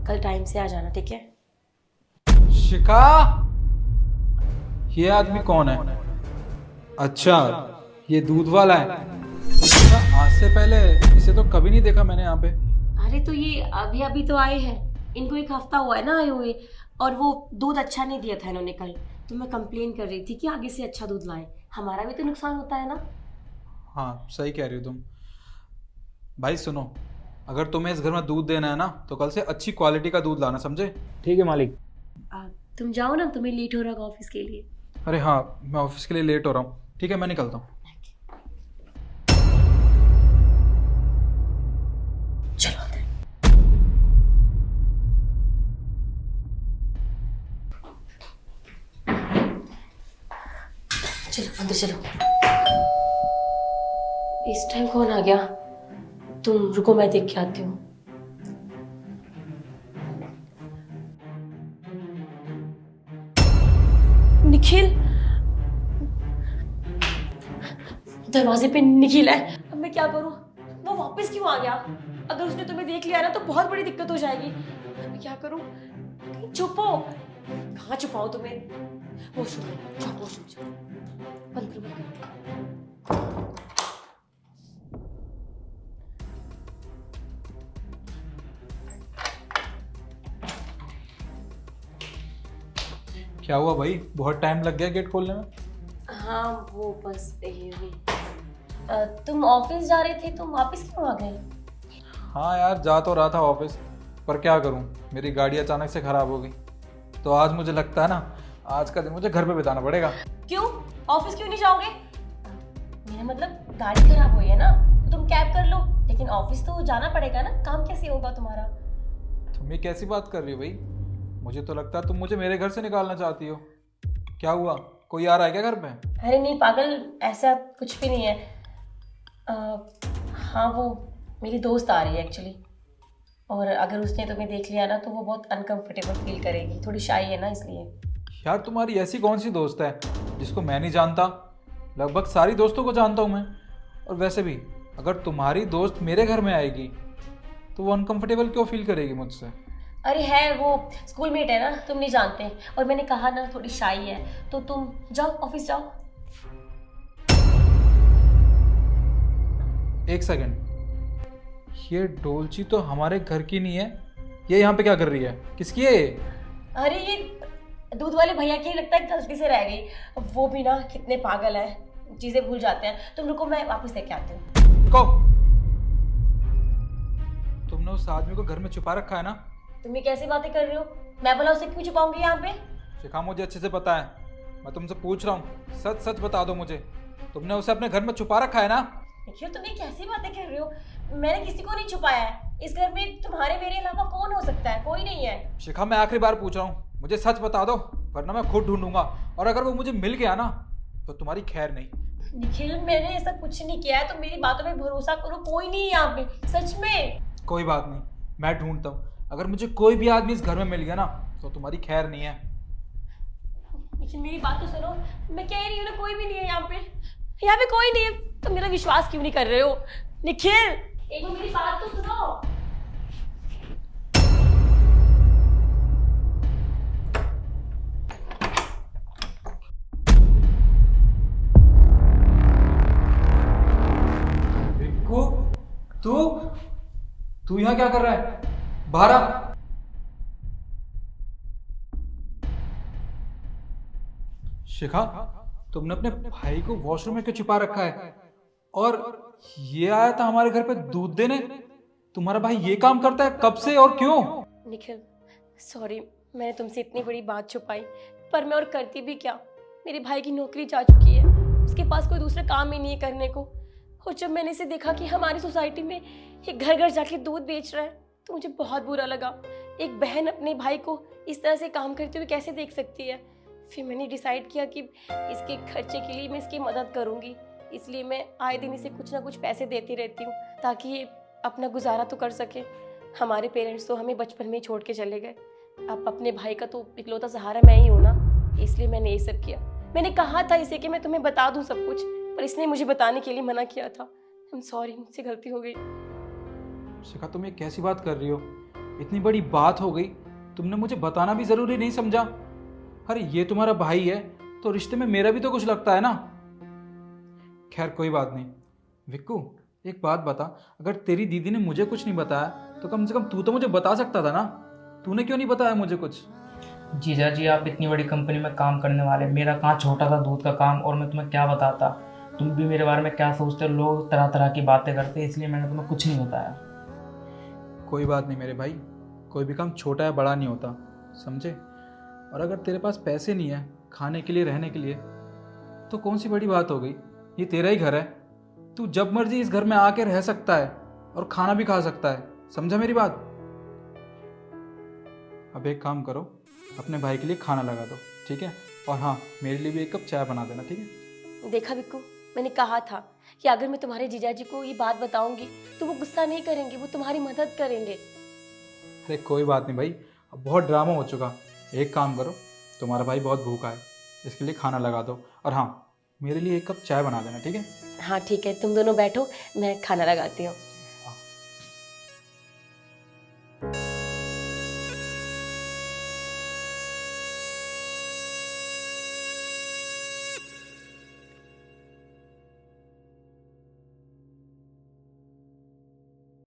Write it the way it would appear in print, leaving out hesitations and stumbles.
कल टाइम से आ जाना, ठीक है? शिखा, ये आदमी कौन है? अच्छा, ये दूध वाला है। अच्छा, आज से पहले इसे तो कभी नहीं देखा मैंने यहाँ पे। अरे तो ये अभी अभी तो आए हैं, इनको एक हफ्ता हुआ है ना आए हुए। और वो दूध अच्छा नहीं दिया था इन्होंने कल। तो मैं कंप्लेन कर रही थी कि आगे से अच्छा दूध लाएं, हमारा भी तो नुकसान होता है ना। हाँ, सही कह रही हो तुम। भाई सुनो, अगर तुम्हें इस घर में दूध देना है ना तो कल से अच्छी क्वालिटी का दूध लाना, समझे? ठीक है मालिक। तुम जाओ ना, तुम्हें लेट हो रहा होगा ऑफिस के लिए। अरे हाँ, मैं ऑफिस के लिए लेट हो रहा हूँ। ठीक है, मैं निकलता हूँ। चलो अंदर। चलो अंदर चलो। इस टाइम कौन आ गया? तुम रुको, मैं देख के आती हूँ। निखिल, दरवाजे पे निखिल है। अब मैं क्या करूं? वो वापस क्यों आ गया? अगर उसने तुम्हें देख लिया ना तो बहुत बड़ी दिक्कत हो जाएगी। मैं क्या करूं? कहीं छुपो। कहाँ छुपाओ तुम्हें? वॉशरूम जाओ, वॉशरूम जाओ। बंद करो, बंद करो। क्या हुआ भाई, बहुत टाइम लग गया गेट खोलने में? हाँ वो बस यही हुई। तुम ऑफिस जा रहे थे, तुम वापस क्यों आ गए? हाँ यार, जा तो रहा था ऑफिस, पर क्या करूँ, मेरी गाड़ी अचानक से ख़राब हो गई। तो आज मुझे लगता है ना, आज का दिन मुझे घर पे बिताना पड़ेगा। क्यों? ऑफिस क्यों नहीं जाओगे? मेरा मतलब गाड़ी खराब हुई है ना, तो तुम कैब कर लो। लेकिन ऑफिस तो जाना पड़ेगा ना, काम कैसे होगा तुम्हारा? तुम ये कैसी बात कर रही हो भाई? मुझे तो लगता है तुम मुझे मेरे घर से निकालना चाहती हो। क्या हुआ, कोई आ रहा है क्या घर पे? अरे नहीं पागल, ऐसा कुछ भी नहीं है। अ, हाँ वो मेरी दोस्त आ रही है एक्चुअली। और अगर उसने तुम्हें देख लिया ना तो वो बहुत अनकंफर्टेबल फील करेगी, थोड़ी शाई है ना इसलिए। यार, तुम्हारी ऐसी कौन सी दोस्त है जिसको मैं नहीं जानता? लगभग सारी दोस्तों को जानता हूँ मैं। और वैसे भी, अगर तुम्हारी दोस्त मेरे घर में आएगी तो वो अनकंफर्टेबल क्यों फील करेगी मुझसे? अरे है, वो स्कूलमेट है ना, तुम नहीं जानते। और मैंने कहा ना थोड़ी शाई है, तो तुम जाओ ऑफिस जाओ। एक सेकंड, ये डोलची तो हमारे घर की नहीं है। ये यहाँ पे क्या कर रही है? किसकी है ये? अरे ये दूध वाले भैया की लगता है, गलती से रह गई। वो भी ना कितने पागल हैं, चीजें भूल जाते हैं। तुम रुको, मैं वापस लेके आती हूँ। रुको, तुमने उस आदमी को घर में छुपा रखा है ना? तुम ये कैसी बातें कर रहे हो? मैं भला उसे क्यों छुपाऊंगी यहाँ पे? शिखा, मुझे अच्छे से पता है। मैं तुमसे पूछ रहा हूँ, सच सच बता दो मुझे। तुमने उसे अपने घर में छुपा रखा है ना? देखिए तुम ये कैसी बातें कर रहे हो? मैंने किसी को नहीं छुपाया है। इस घर में तुम्हारे मेरे अलावा कौन हो सकता है? कोई नहीं है। शिखा, मैं आखिरी बार पूछ रहा हूँ, मुझे सच बता दो, वरना मैं खुद ढूंढूंगा। और अगर वो मुझे मिल गया ना तो तुम्हारी खैर नहीं। निखिल मैंने ऐसा कुछ नहीं किया है, तो मेरी बातों पे भरोसा करो। कोई नहीं है यहाँ पे, सच में। कोई बात नहीं, मैं ढूंढता हूँ। अगर मुझे कोई भी आदमी इस घर में मिल गया ना तो तुम्हारी खैर नहीं है। निखिल मेरी बात तो सुनो। मैं कह रही हूँ ना, कोई भी नहीं है यहाँ पे। यहाँ पे कोई नहीं है। तुम मेरा विश्वास क्यों नहीं कर रहे हो? निखिल एक बार मेरी बात तो सुनो। रिंकू, तू तू यहाँ क्या कर रहा है? बाहर आ। शिखा, तुमने अपने भाई को वॉशरूम में क्यों छिपा रखा है? और ये आया था हमारे घर पे दूध देने। तुम्हारा भाई ये काम करता है कब से और क्यों? निखिल सॉरी, मैंने तुमसे इतनी बड़ी बात छुपाई, पर मैं और करती भी क्या। मेरे भाई की नौकरी जा चुकी है, उसके पास कोई दूसरा काम ही नहीं है करने को। और जब मैंने इसे देखा कि हमारी सोसाइटी में एक घर घर जाके दूध बेच रहा है, तो मुझे बहुत बुरा लगा। एक बहन अपने भाई को इस तरह से काम करते हुए कैसे देख सकती है? फिर मैंने डिसाइड किया कि इसके खर्चे के लिए मैं इसकी मदद करूँगी। इसलिए मैं आए दिन इसे कुछ ना कुछ पैसे देती रहती हूँ, ताकि ये अपना गुजारा तो कर सके। हमारे पेरेंट्स तो हमें बचपन में ही छोड़ के चले गए। अब अपने भाई का तो इकलौता सहारा मैं ही हूँ ना, इसलिए मैंने ये सब किया। मैंने कहा था इसे कि मैं तुम्हें बता दूँ सब कुछ, पर इसने मुझे बताने के लिए मना किया था। I'm sorry, मुझसे गलती हो गई। शिखा, तुम ये कैसी बात कर रही हो? इतनी बड़ी बात हो गई, तुमने मुझे बताना भी ज़रूरी नहीं समझा? अरे ये तुम्हारा भाई है तो रिश्ते में मेरा भी तो कुछ लगता है ना। खैर कोई बात नहीं। विक्कू, एक बात बता, अगर तेरी दीदी ने मुझे कुछ नहीं बताया तो कम से कम तू तो मुझे बता सकता था ना। तूने क्यों नहीं बताया मुझे कुछ? जीजा जी, आप इतनी बड़ी कंपनी में काम करने वाले, मेरा कहाँ छोटा सा दूध का काम, और मैं तुम्हें क्या बताता। तुम भी मेरे बारे में क्या सोचते हो, लोग तरह तरह की बातें करते हैं, इसलिए मैंने तुम्हें कुछ नहीं बताया। कोई बात नहीं मेरे भाई, कोई भी काम छोटा या बड़ा नहीं होता, समझे? और अगर तेरे पास पैसे नहीं है खाने के लिए, रहने के लिए, तो कौन सी बड़ी बात हो गई? ये तेरा ही घर है, तू जब मर्जी इस घर में आके रह सकता है और खाना भी खा सकता है, समझा मेरी बात? अब एक काम करो, अपने भाई के लिए खाना लगा दो, ठीक है? और हाँ, मेरे लिए भी एक कप चाय बना देना, ठीक है? देखा विक्कू, मैंने कहा था कि अगर मैं तुम्हारे जीजाजी को ये बात बताऊंगी तो वो गुस्सा नहीं करेंगे, वो तुम्हारी मदद करेंगे। अरे कोई बात नहीं भाई, अब बहुत ड्रामा हो चुका। एक काम करो, तुम्हारा भाई बहुत भूखा है, इसके लिए खाना लगा दो। और हाँ, मेरे लिए एक कप चाय बना देना, ठीक है? हाँ ठीक है, तुम दोनों बैठो, मैं खाना लगाती हूँ।